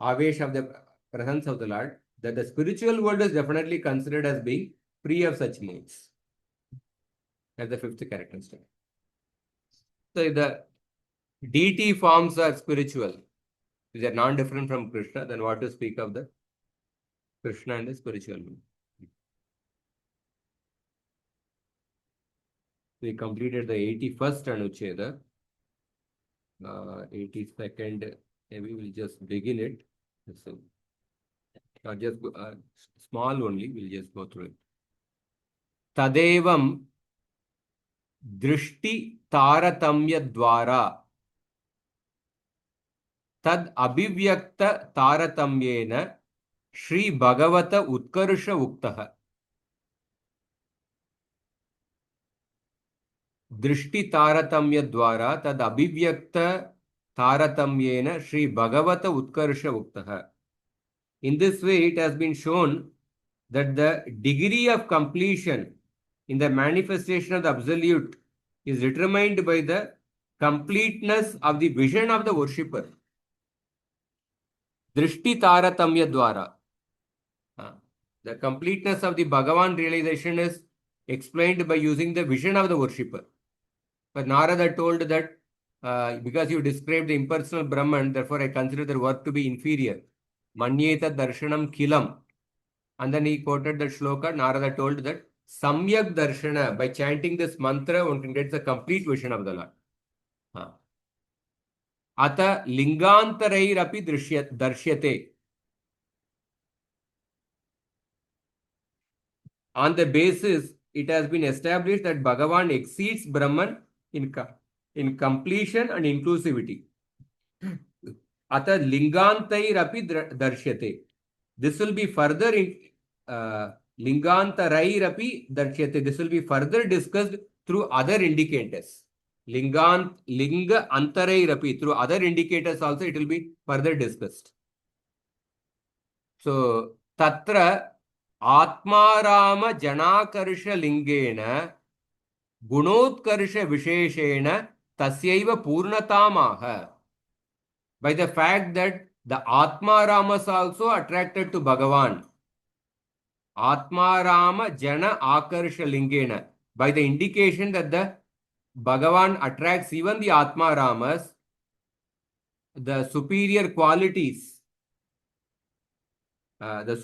avesh of the presence of the Lord, that the spiritual world is definitely considered as being free of such modes. That's the 5th characteristic. So if the deity forms are spiritual, if they are non-different from Krishna, then what to speak of the Krishna and the spiritual world? We completed the 81st anuccheda. 82nd, maybe we'll just begin it. So, just small only, we'll just go through it. Tadevam drishti taratamya dwara tad abhivyakta taratamyena Shri Bhagavata Utkarsha Uktaha. Drishti Taratamya Dwara Tad Abhivyakta Taratamyena Shri Bhagavata Utkarsha Uktaha. In this way, it has been shown that the degree of completion in the manifestation of the Absolute is determined by the completeness of the vision of the worshipper. Drishti Taratamya Dwara. The completeness of the Bhagavan realization is explained by using the vision of the worshipper. But Narada told that because you described the impersonal Brahman, therefore I consider the work to be inferior. Manyeta darshanam kilam. And then he quoted the shloka. Narada told that samyak darshana, by chanting this mantra, one can get the complete vision of the Lord. Ata lingantarairapi darshyate. On the basis, it has been established that Bhagavan exceeds Brahman in completion and inclusivity. Ata lingantairapi darshyate. This will be further Lingantarairapi darshyate. This will be further discussed through other indicators. Linga antarairapi. Through other indicators also it will be further discussed. So, tatra atmarama janakarsha lingena gunotkarsha visheshena tasyaiva purnatamaha. By the fact that the Atmaramas also attracted to Bhagavan. Atmarama jana akarsha lingena. By the indication that the Bhagavan attracts even the Atmaramas, the superior qualities of the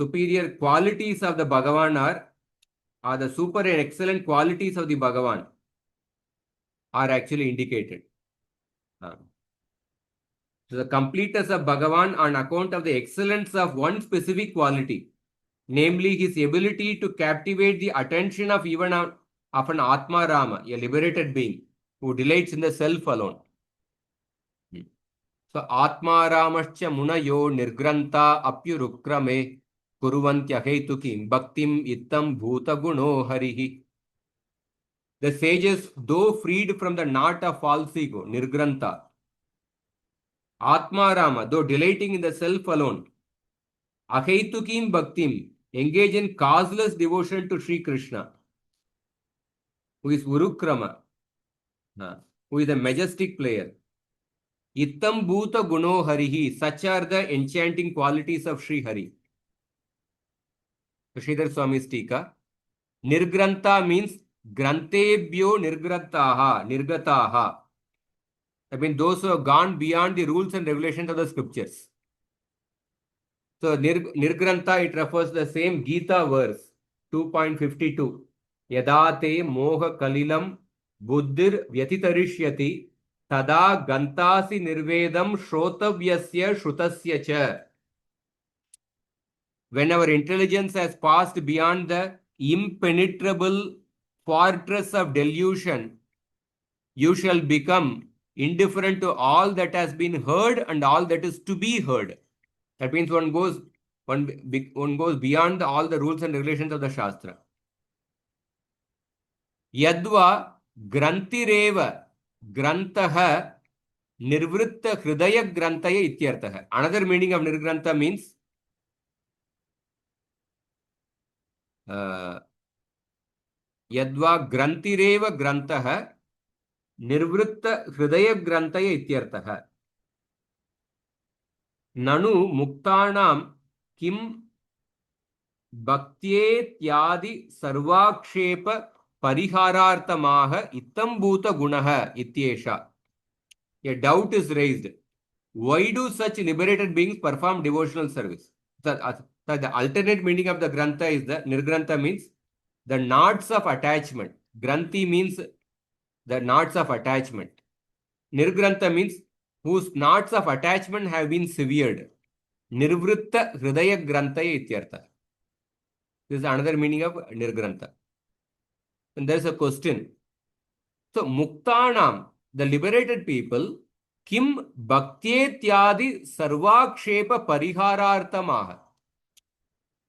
Bhagavan are the super and excellent qualities of the Bhagavan are actually indicated. So the completeness of Bhagavan on account of the excellence of one specific quality, namely his ability to captivate the attention of even of an Atmarama, a liberated being who delights in the self alone. So Atmaramascha munayo nirgranta apyurukrame kuruvantyahetukim bhaktim ittam bhuta guno harihi. The sages, though freed from the knot of false ego, nirgranta, Atmarama, though delighting in the self alone, ahetukim bhaktim, engage in causeless devotion to Sri Krishna, who is Urukrama, who is a majestic player. Ittam bhuta guno harihi, such are the enchanting qualities of Sri Hari. Sridhar Swami's Tika. Nirgranta means grantebhyo nirgataha. I mean those who have gone beyond the rules and regulations of the scriptures. So nirgranta, it refers to the same Gita verse 2.52. Yadate moha kalilam buddhir vyatitarishyati tada gantasi nirvedam shrotavyasya shrutasya cha. When our intelligence has passed beyond the impenetrable fortress of delusion, you shall become indifferent to all that has been heard and all that is to be heard. That means one goes beyond all the rules and regulations of the Shastra. Yadva grantireva grantaha nirvritta hridaya grantaya ityartaha. Another meaning of nirgranta means yadva grantireva grantaha nirvritta hridaya grantaya ityartaha. Nanu muktanam kim bhaktyeti sarvakshepa pariharartamaha ittam bhuta gunaha ityesha. A doubt is raised. Why do such liberated beings perform devotional service? The alternate meaning of the grantha is the nirgrantha means the knots of attachment. Granthi means the knots of attachment. Nirgrantha means whose knots of attachment have been severed. Nirvritta hridaya grantaya ityartha. This is another meaning of nirgrantha. And there is a question. So muktanam, the liberated people, kim bhaktyeti sarvakshepa pariharartamaha.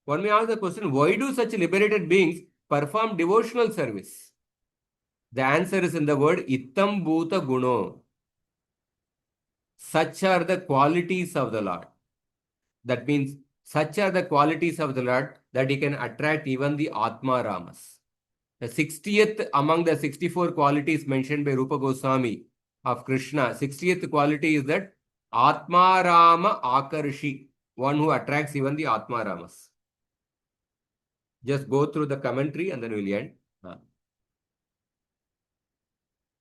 One may ask the question, why do such liberated beings perform devotional service? The answer is in the word ittam bhuta guno. Such are the qualities of the Lord. That means such are the qualities of the Lord that he can attract even the Atmaramas. The 60th among the 64 qualities mentioned by Rupa Goswami of Krishna, 60th quality is that Atmarama Akarshi, one who attracts even the Atmaramas. Just go through the commentary and then we'll end.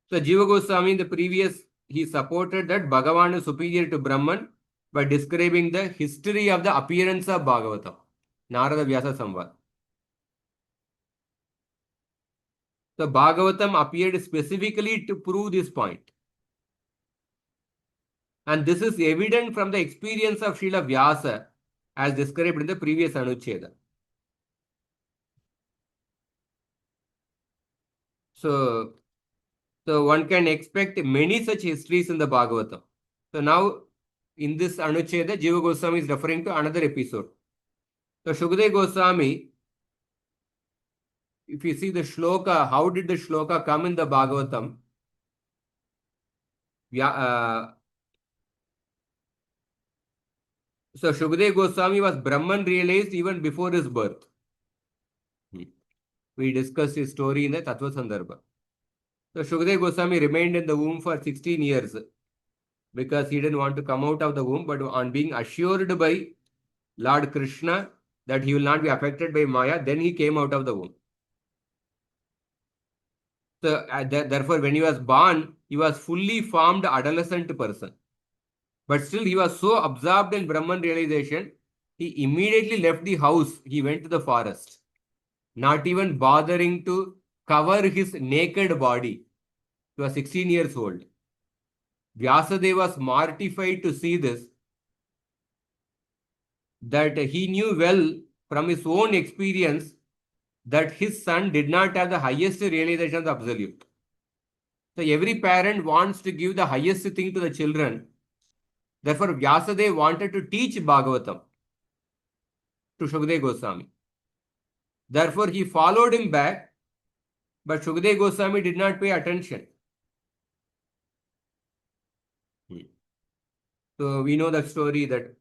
So Jiva Goswami in the previous, he supported that Bhagavan is superior to Brahman by describing the history of the appearance of Bhagavatam, Narada Vyasa Samvad. So Bhagavatam appeared specifically to prove this point. And this is evident from the experience of Srila Vyasa as described in the previous anuccheda. So one can expect many such histories in the Bhagavatam. So now in this anuccheda, Jiva Goswami is referring to another episode. So Shukadeva Goswami if you see the shloka, how did the shloka come in the Bhagavatam? So Shukdev Goswami was Brahman realized even before his birth. We discussed his story in the Tattva Sandarbha. So Shukdev Goswami remained in the womb for 16 years because he didn't want to come out of the womb, but on being assured by Lord Krishna that he will not be affected by Maya, then he came out of the womb. So therefore, when he was born, he was fully formed adolescent person. But still, he was so absorbed in Brahman realization, he immediately left the house. He went to the forest, not even bothering to cover his naked body. He was 16 years old. Vyasadeva was mortified to see this, that he knew well from his own experience that his son did not have the highest realization of the absolute. So every parent wants to give the highest thing to the children. Therefore, Vyasadeva wanted to teach Bhagavatam to Shukdev Goswami. Therefore, he followed him back, but Shukdev Goswami did not pay attention. So we know the story that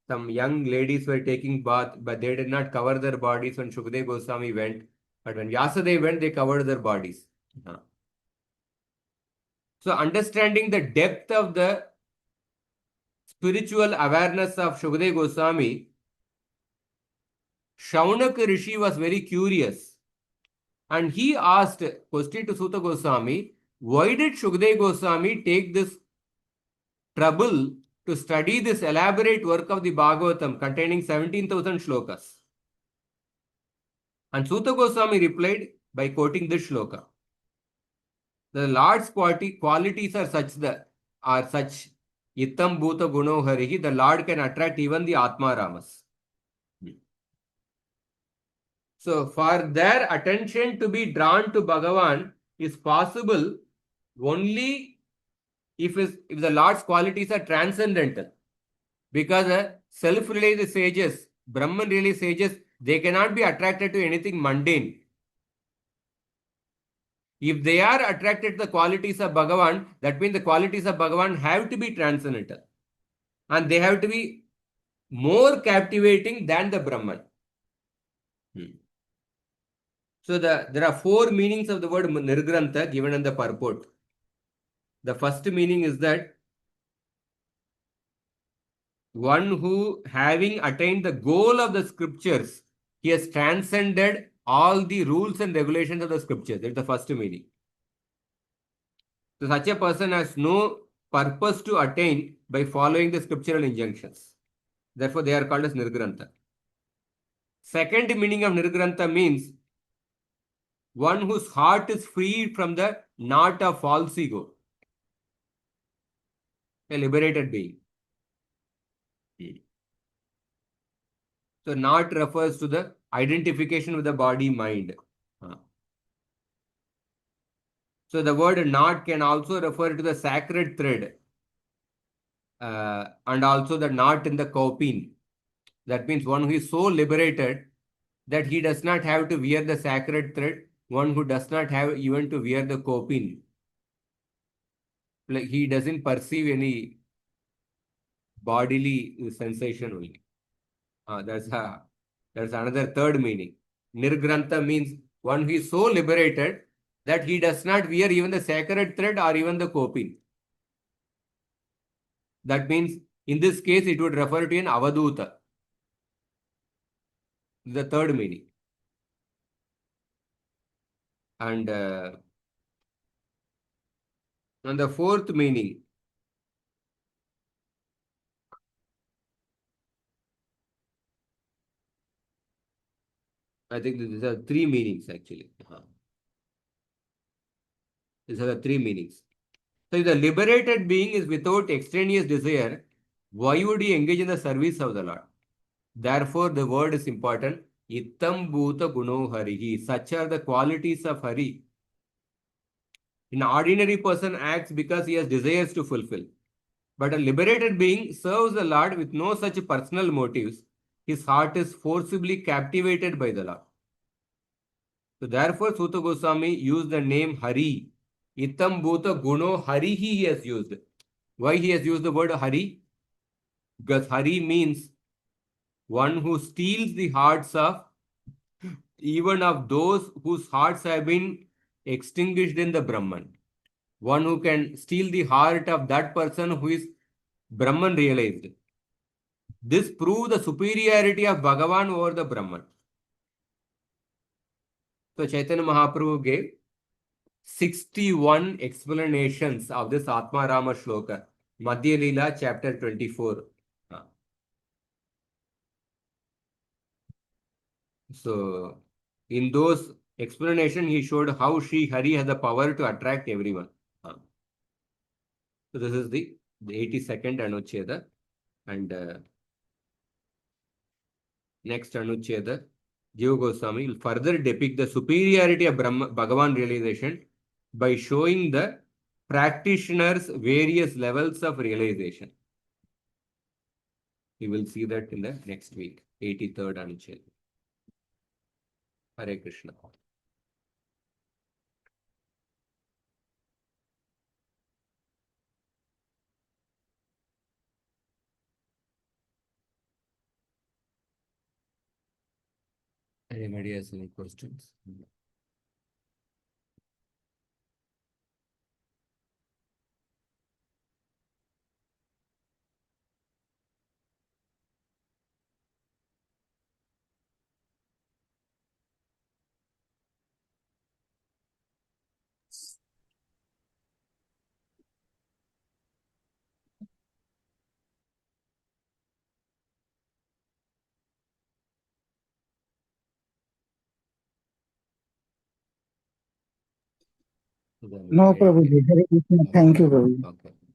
some young ladies were taking bath, but they did not cover their bodies when Shukdev Goswami went. But when Vyasadeva went, they covered their bodies. So understanding the depth of the spiritual awareness of Shukdev Goswami, Shaunak Rishi was very curious. And he asked question to Suta Goswami, why did Shukdev Goswami take this trouble to study this elaborate work of the Bhagavatam containing 17,000 shlokas? And Suta Goswami replied by quoting this shloka. The Lord's qualities are such Ittam Bhuta Guno Harihi, the Lord can attract even the Atmaramas. So for their attention to be drawn to Bhagavan is possible only if the Lord's qualities are transcendental. Because self-realized sages, Brahman realized sages, they cannot be attracted to anything mundane. If they are attracted to the qualities of Bhagavan, that means the qualities of Bhagavan have to be transcendental. And they have to be more captivating than the Brahman. So there are 4 meanings of the word Nirgrantha given in the purport. The first meaning is that one who, having attained the goal of the scriptures, he has transcended all the rules and regulations of the scriptures. That's the first meaning. So such a person has no purpose to attain by following the scriptural injunctions. Therefore, they are called as Nirgrantha. Second meaning of Nirgrantha means one whose heart is free from the knot of false ego. A liberated being. So knot refers to the identification with the body mind. So the word knot can also refer to the sacred thread and also the knot in the copine. That means one who is so liberated that he does not have to wear the sacred thread, one who does not have even to wear the copine. Like he doesn't perceive any bodily sensation only. That's another third meaning. Nirgrantha means one who is so liberated that he does not wear even the sacred thread or even the copine. That means in this case it would refer to an avaduta. The third meaning. And the fourth meaning, I think these are 3 meanings actually. These are the 3 meanings. So if the liberated being is without extraneous desire, why would he engage in the service of the Lord? Therefore, the word is important. Ittam Bhuta Guno Harihi. Such are the qualities of Hari. An ordinary person acts because he has desires to fulfill. But a liberated being serves the Lord with no such personal motives. His heart is forcibly captivated by the Lord. So therefore, Suta Goswami used the name Hari. Itam Bhuta Guno Hari he has used. Why he has used the word Hari? Because Hari means one who steals the hearts of even of those whose hearts have been extinguished in the Brahman. One who can steal the heart of that person who is Brahman realized. This proves the superiority of Bhagavan over the Brahman. So Chaitanya Mahaprabhu gave 61 explanations of this Atmarama Shloka. Madhya Leela, chapter 24. So, in those explanations, he showed how Sri Hari has the power to attract everyone. So, this is the 82nd Anuccheda. And next Anuccheda, Jiva Goswami will further depict the superiority of Bhagavan realization by showing the practitioners' various levels of realization. We will see that in the next week, 83rd Anuccheda. Hare Krishna. Anybody has any questions? No, Prabhuji. Hare Krishna. Thank you, Prabhuji. Okay.